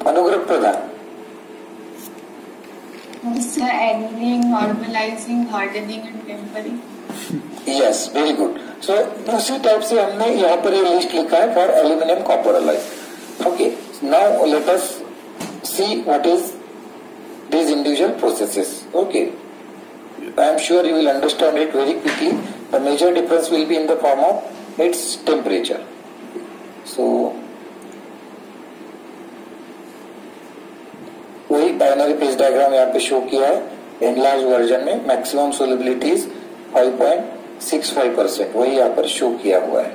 अनुग्रह प्रधान. Annealing, normalizing, hardening and tempering. Yes, very good. So उसी type से हमने यहाँ पर ये लिस्ट लिखा है for aluminium copper alloy. Okay, now let us see what is these individual processes. Okay, I am sure you will understand it very quickly. The major difference will be in the form of its temperature. So वही binary phase diagram यहाँ पे show किया है. Enlarge version में maximum solubility is 5.65%. वही यहाँ पर show किया हुआ है.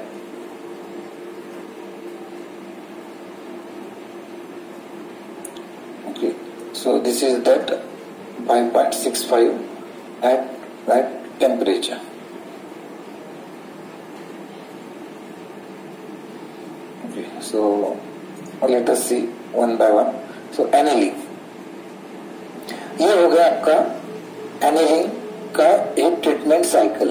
Okay, so this is that 5.65 at that temperature. Okay, so let us see one by one. So annealing. ये हो गया आपका एनेलिंग का एक treatment cycle.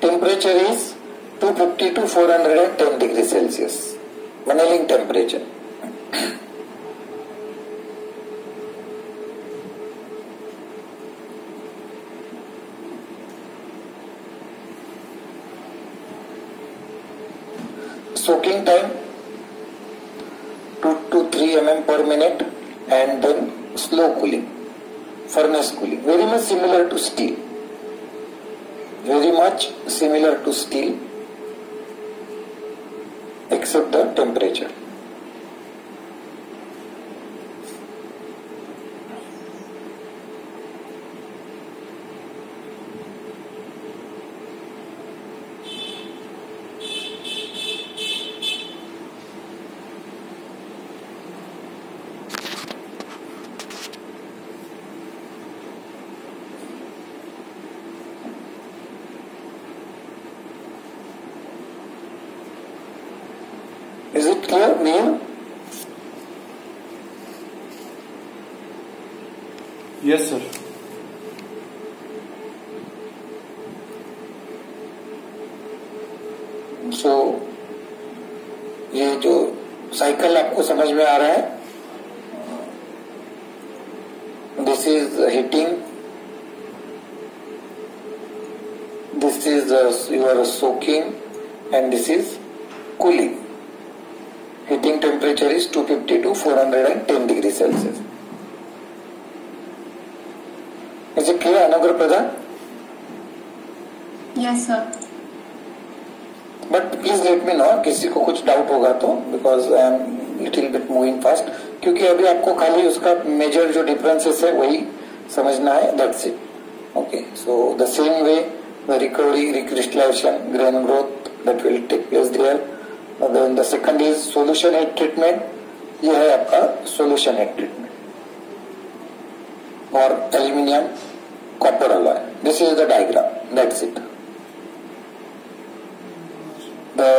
Temperature is 250 to 410 degrees Celsius. Annealing temperature. Soaking time 2 to 3 mm per minute, and then slow cooling, furnace cooling. Very much similar to steel. Very much similar to steel, except the temperature. Is it clear, Neil? Yes, sir. So, ये जो cycle आपको समझ में आ रहा है, this is heating, this is your soaking, and this is cooling. Heating temperature is 250 to 410 degrees Celsius. Is it clear, Anugrah Pradhan? Yes, sir. But please let me know किसी को कुछ डाउट होगा तो, because I am little bit moving fast. क्योंकि अभी आपको खाली उसका मेजर जो डिफरेंसेस है वही समझना है. That's it. Okay. So the same way the recovery, recrystallization, grain growth that will take place there. Then the second is solution head treatment. ये है आपका solution head treatment or aluminium copper alloy. This is the diagram. That's it. The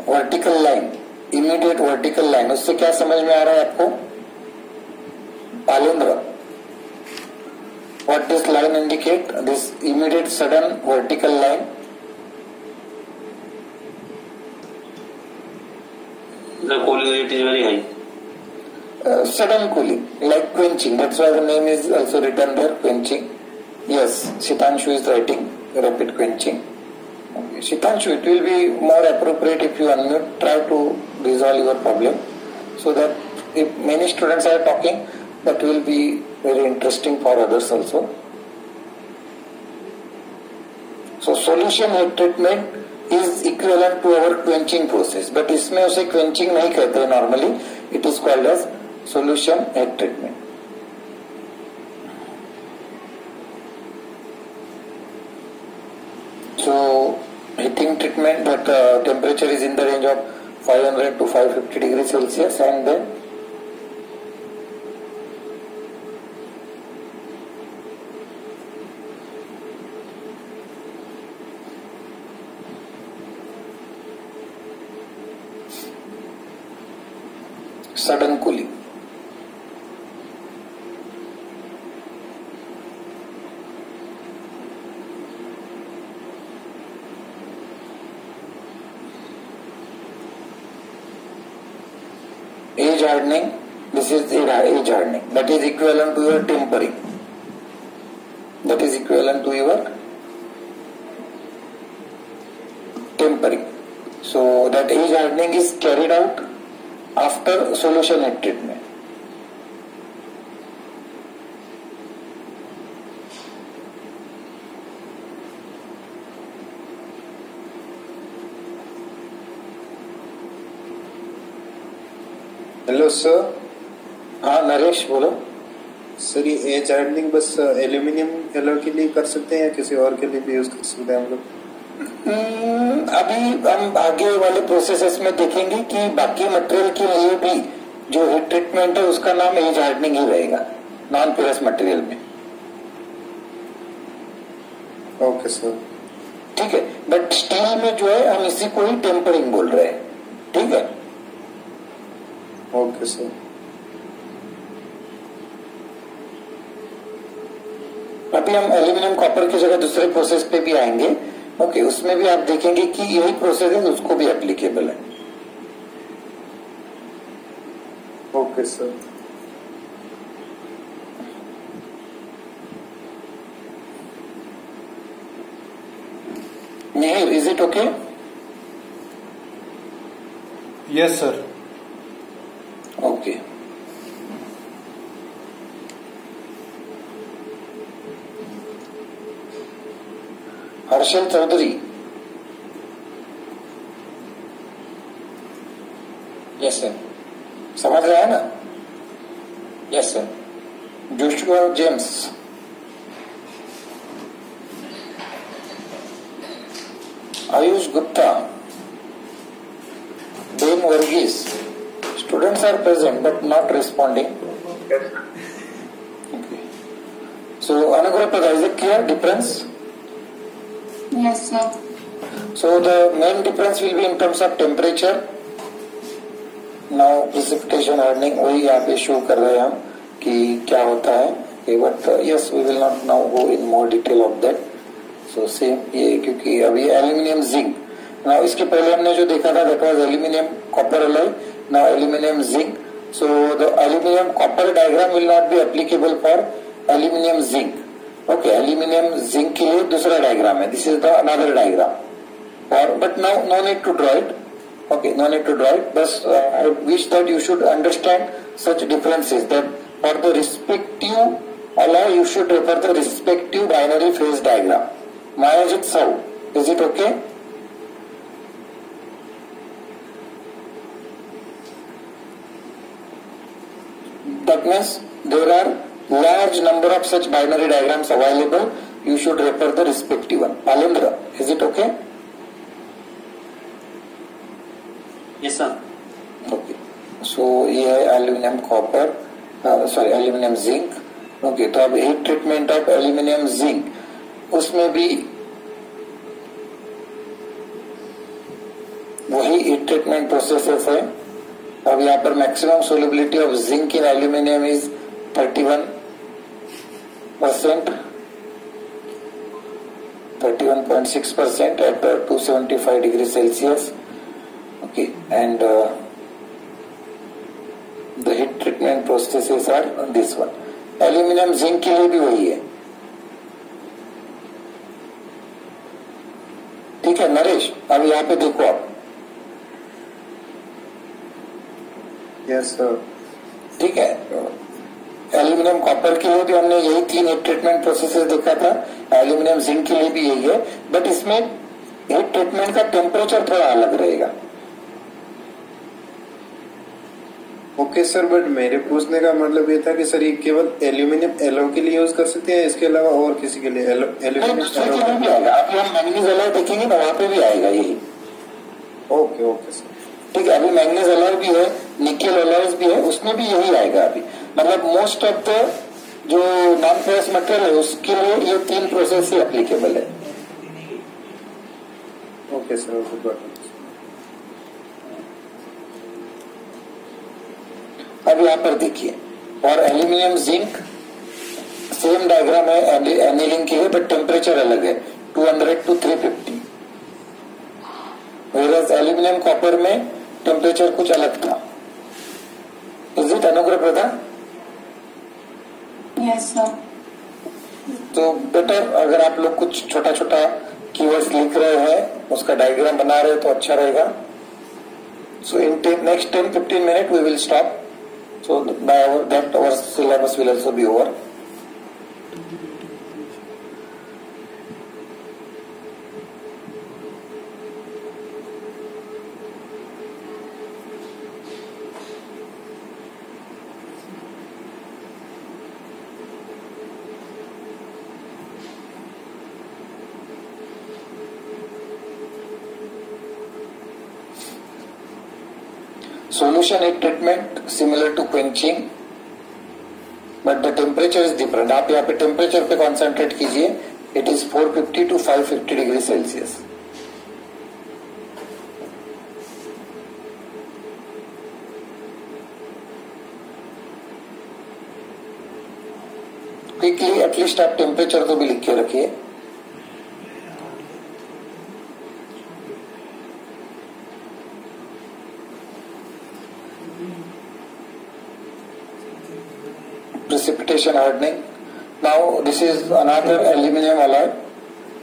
vertical line, immediate vertical line, उससे क्या समझ में आ रहा है आपको? पालेंद्र. What this line indicate? This immediate sudden vertical line. The cooling rate is very high. Sudden cooling, like quenching. That's why the name is also written there, quenching. Yes, Shitanshu is writing rapid quenching. Okay. Shitanshu, it will be more appropriate if you unmute, try to resolve your problem, so that if many students are talking, that will be very interesting for others also. So solution head treatment is equivalent to our quenching process, but इसमें उसे quenching नहीं कहते normally. It is called as solution head treatment. So heating treatment, that temperature is in the range of 500 to 550 degrees Celsius, and then sudden cooling. Age hardening, this is age hardening, that is equivalent to your tempering, that is equivalent to your tempering. So that age hardening is carried out after solution heat treatment. Hello sir. हाँ नरेश बोलो। Sir ये as hardening बस aluminium alloy के लिए कर सकते हैं या किसी और के लिए भी यूज कर सकते हैं हम लोग? अभी हम आगे वाले प्रोसेसेस में देखेंगे कि बाकी मटेरियल के लिए भी जो हीट ट्रीटमेंट है उसका नाम एज हार्डनिंग ही रहेगा नॉन पोरस मटेरियल में। Okay sir. ठीक है, बट स्टील में जो है हम इसी को ही टेम्परिंग बोल रहे हैं। ठीक है, ओके सर। अभी हम एल्यूमिनियम कॉपर की जगह दूसरे प्रोसेस पे भी आएंगे। ओके, उसमें भी आप देखेंगे कि यही प्रोसेस है, उसको भी एप्लीकेबल है। Okay sir. Mihir, is it okay? Yes sir. Okay, Harshal Chaudhary. Yes sir. समझ रहा है ना? Yes sir. Joshua James. Ayush Gupta. Ben Varghese. Students are present but not responding. Okay. So, Anugrah, is it clear difference? Yes, sir. So, the main difference will be in terms of temperature. Now, precipitation hardening वही यहाँ पे show कर रहे हैं हम कि क्या होता है। Okay, but yes, we will not now go in more detail of that. So, same ये क्योंकि अभी aluminium zinc. Now, इसके पहले हमने जो देखा था that was aluminium copper alloy. Now aluminum zinc. So the aluminum copper diagram will not be applicable for aluminum zinc. Okay, aluminum zinc के लिए दूसरा diagram है. This is the another diagram. But now no need to draw it. Okay, no need to draw it. But I wish that you should understand such differences. That for the respective alloy you should refer the respective binary phase diagram. Mayajit Sau, is it okay? That means there are large number of such binary diagrams available. You should refer the respective one. Alendra, is it okay? Yes sir. Okay. So ये है aluminium copper, aluminium zinc. Okay, तो अब heat treatment of aluminium zinc उसमें भी वही heat treatment processes है। अब यहाँ पर maximum solubility of zinc in aluminium is 31%, 31.6% at 275 degree Celsius. Okay, and the heat treatment processes are this one. Aluminium zinc के लिए भी वही है। ठीक है नरेश, अब यहाँ पे देखो आप। Yes sir. ठीक है, एल्यूमिनियम कॉपर के लिए भी हमने यही 3 हीट ट्रीटमेंट प्रोसेसेस देखा था। एल्यूमिनियम जिंक के लिए भी यही है, बट इसमें हीट ट्रीटमेंट का टेम्परेचर थोड़ा अलग रहेगा। ओके सर, बट मेरे पूछने का मतलब ये था कि सर ये केवल एल्यूमिनियम एलॉय के लिए यूज कर सकते हैं, इसके अलावा और किसी के लिए एल्यूमिनियम एलॉय भी आएगा। अभी हम मैंगनीज एलॉय देखेंगे ना, वहां पे भी आएगा यही। Okay okay sir. ठीक है, अभी मैग्नीज एलॉय भी है, निकेल एलॉयज भी है, उसमें भी यही आएगा। अभी मतलब मोस्ट ऑफ द जो नॉन पोरस मटेरियल है उसके लिए ये 3 प्रोसेस ही एप्लीकेबल है। Okay sir, okay. अब यहाँ पर देखिए, और एल्यूमिनियम जिंक सेम डायग्राम है एनिलिंग के लिए, बट टेम्परेचर अलग है 200 to 350, वेरस एल्यूमिनियम कॉपर में टेम्परेचर कुछ अलग था। इज इट अनुग्रह प्रधान? Yes, sir. तो बेटर अगर आप लोग कुछ छोटा छोटा कीवर्ड्स लिख रहे हैं, उसका डायग्राम बना रहे हैं तो अच्छा रहेगा। So in next 10-15 minute we will stop, so by that hour syllabus will also be over. Solution heat treatment similar to quenching, but the temperature is different. आप यहाँ पे टेम्परेचर पे कॉन्सेंट्रेट कीजिए, it is 450 to 550 degree Celsius. Quickly at least आप temperature तो भी लिख के रखिए। precipitation hardening. Now this is another aluminum alloy.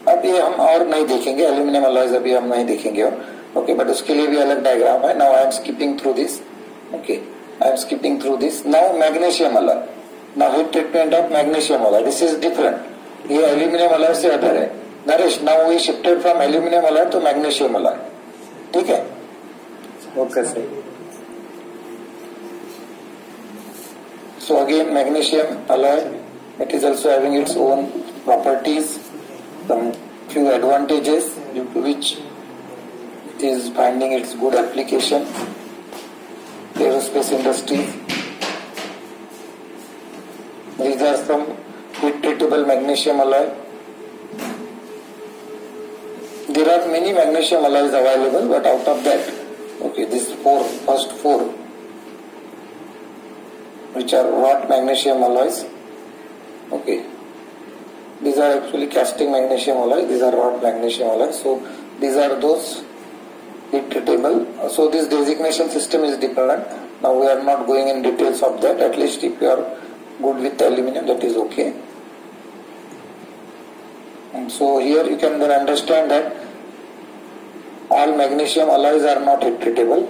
अब ये हम और नहीं देखेंगे, एल्यूमिनियम अलॉयज अभी हम नहीं देखेंगे ओके, बट उसके लिए भी अलग डायग्राम है। Now I am skipping through this, okay, I am skipping through this. Now magnesium alloy, now heat treatment of magnesium alloy, this is different, ये एल्यूमिनियम अलॉय से अदर है। Naresh, now we shifted from aluminium alloy to magnesium alloy, ठीक है? Okay sir. So again, magnesium alloy, it is also having its own properties, some few advantages due to which it is finding its good application. Aerospace industry. These are some heat treatable magnesium alloy. There are many magnesium alloys available, but out of that, okay, these first four, which are wrought magnesium alloys, okay, these are actually casting magnesium alloys, these are wrought magnesium alloys, so these are those heat treatable. So this designation system is different. Now we are not going in details of that, at least if you are good with aluminum, that is okay. And so here you can then understand that all magnesium alloys are not heat treatable.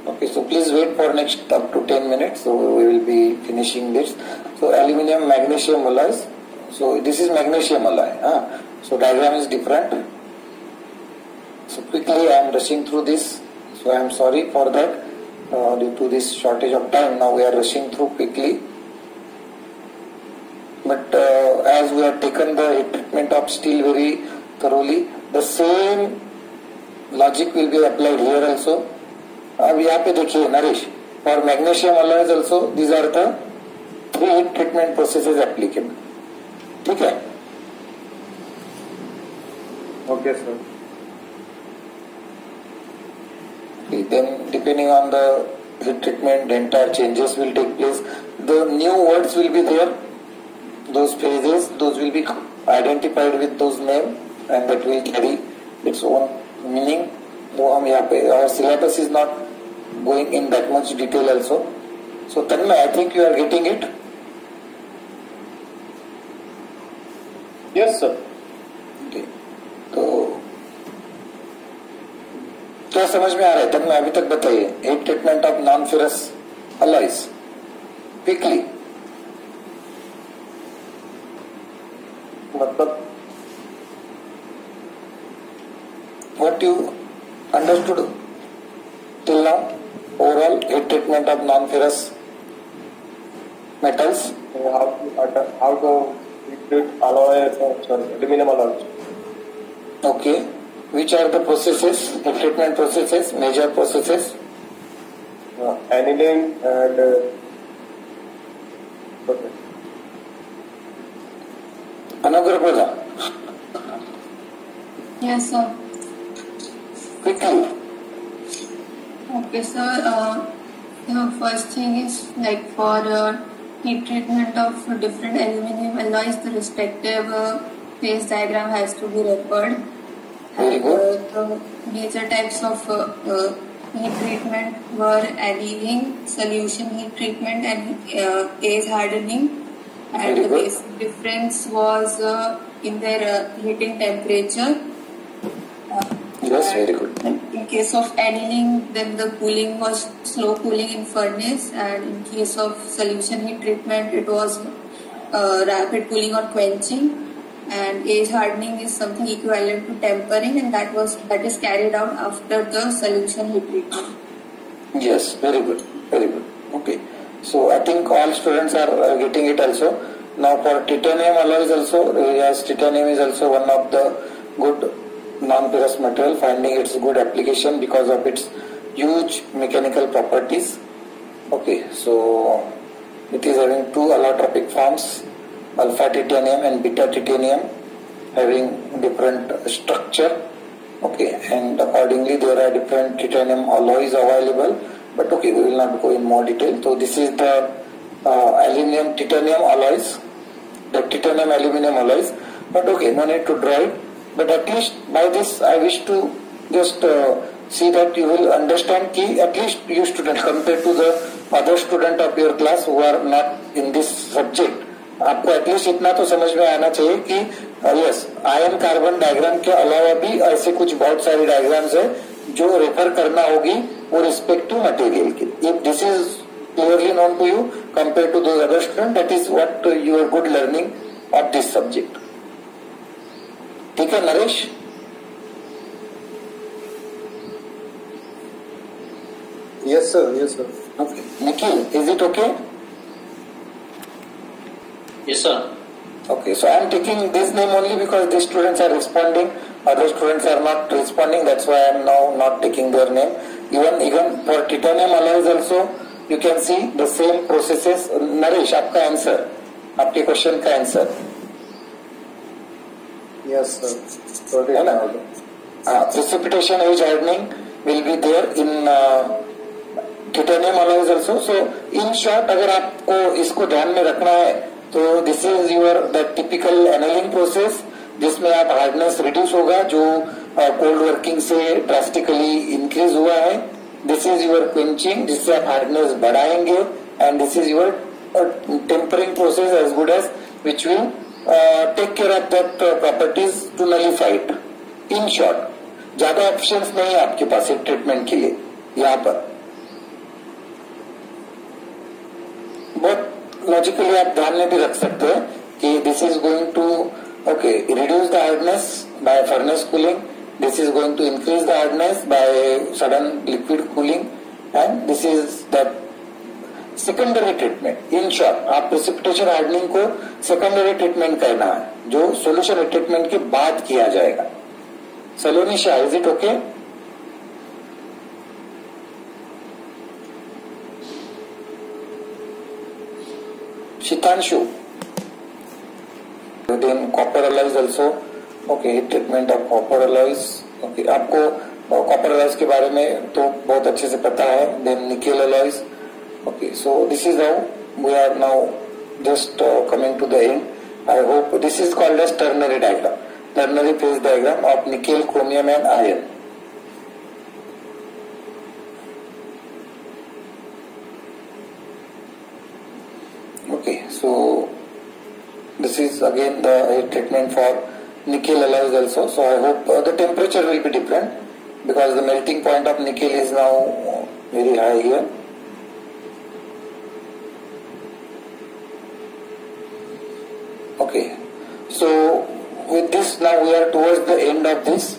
Okay, so please wait for next up to 10 minutes. So we will be finishing this. So aluminum magnesium alloys. So this is magnesium alloy. So diagram is different. So quickly I am rushing through this. So I am sorry for that. Due to this shortage of time, now we are rushing through quickly. But as we have taken the treatment of steel very thoroughly, the same logic will be applied here also. अब यहाँ पे देखिए Naresh, for magnesium alloys also these are the 3 heat treatment processes applicable, ठीक है? Okay sir. Then depending on the heat treatment, the entire changes will take place. The new words will be there, those phases, those will be identified with those names, and that will carry its own meaning. वो हम यहाँ पे, our syllabus is not going in that much detail also. So Tanmay, I think you are getting it. Yes sir. Okay. तो क्या समझ में आ रहा है तन्मय? अभी तक बताइए, heat treatment of non ferrous alloys quickly. मतलब what you understood till now, overall heat treatment of non-ferrous metals. how to treat alloy, sorry, aluminum alloys. Okay, which are the processes, heat treatment processes, major processes? Annealing and okay. Anugrah Pradhan. Yes, sir. quickly. Okay, sir. The first thing is like for heat treatment of different aluminum alloys, the respective phase diagram has to be recorded. Very good. The major types of heat treatment were annealing, solution heat treatment, and age hardening. And Very the good. basic difference was in their heating temperature. Yes, very good. In case of annealing, then the cooling was slow cooling in furnace, and in case of solution heat treatment, it was rapid cooling or quenching. And age hardening is something equivalent to tempering, and that is carried out after the solution heat treatment. Yes, very good, very good. Okay, so I think all students are getting it also. Now for titanium alloys also, yes, titanium is also one of the good non-porous material, finding its good application because of its huge mechanical properties. Okay, so it is having two allotropic forms, alpha titanium and beta titanium, having different structure. Okay, and accordingly there are different titanium alloys available, but okay, we will not go in more detail. So this is the aluminum titanium alloys, the titanium aluminum alloys, but okay, no need to draw it. But at least by this I wish to just see that you will understand कि at least you student compared to the other student of your class who are not in this subject, आपको at least इतना तो समझ में आना चाहिए कि yes ion carbon diagram के अलावा भी ऐसे कुछ बहुत सारे डायग्राम्स है जो रेफर करना होगी वो रिस्पेक्टिव मटेरियल के. If this is clearly known to you compare to those other student, that is what your good learning of this subject. ठीक है Naresh? Yes, sir. Yes, sir. Okay. Nikhil, is it okay? Yes, sir. Okay, so I am taking this name only because these students are responding, other students are not responding. That's why I am now not taking their name. Even for titanium alloys also, you can see the same processes. Naresh, आपका answer, आपके question का answer. Yes, sir. Got it now. Precipitation age hardening will be there in titanium alloys also. So in short, अगर आपको इसको ध्यान में रखना है तो this is your the typical annealing process जिसमें आप हार्डनेस रिड्यूस होगा जो कोल्ड वर्किंग से ड्रास्टिकली इंक्रीज हुआ है. दिस इज योर क्विंचिंग जिससे आप हार्डनेस बढ़ाएंगे and this is your tempering process as good as which will take care of that properties to nullify it. In short ज्यादा options नहीं है आपके पास एक ट्रीटमेंट के लिए. यहाँ पर बहुत लॉजिकली आप ध्यान में भी रख सकते हैं कि this is going to okay reduce the hardness by furnace cooling, this is going to increase the hardness by sudden liquid cooling and this is the secondary treatment. In short आप precipitation hardening को secondary treatment करना है जो solution treatment के बाद किया जाएगा. Salonisha, is it okay? Shitanshu, then copper alloys also. Okay, treatment of copper alloys. Okay, आपको copper alloys के बारे में तो बहुत अच्छे से पता है. Then nickel alloys. Okay, so this is how we are now just coming to the end. I hope this is called as ternary diagram, ternary phase diagram of nickel, chromium and iron. Okay, so this is again the treatment for nickel alloys also. So I hope the temperature will be different because the melting point of nickel is now very high here. Okay, so with this now we are towards the end of this.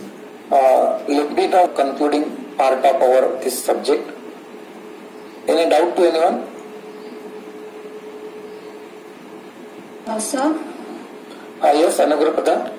Let me now concluding part of our this subject. Any doubt to anyone? Sir? Yes, Anugrapada.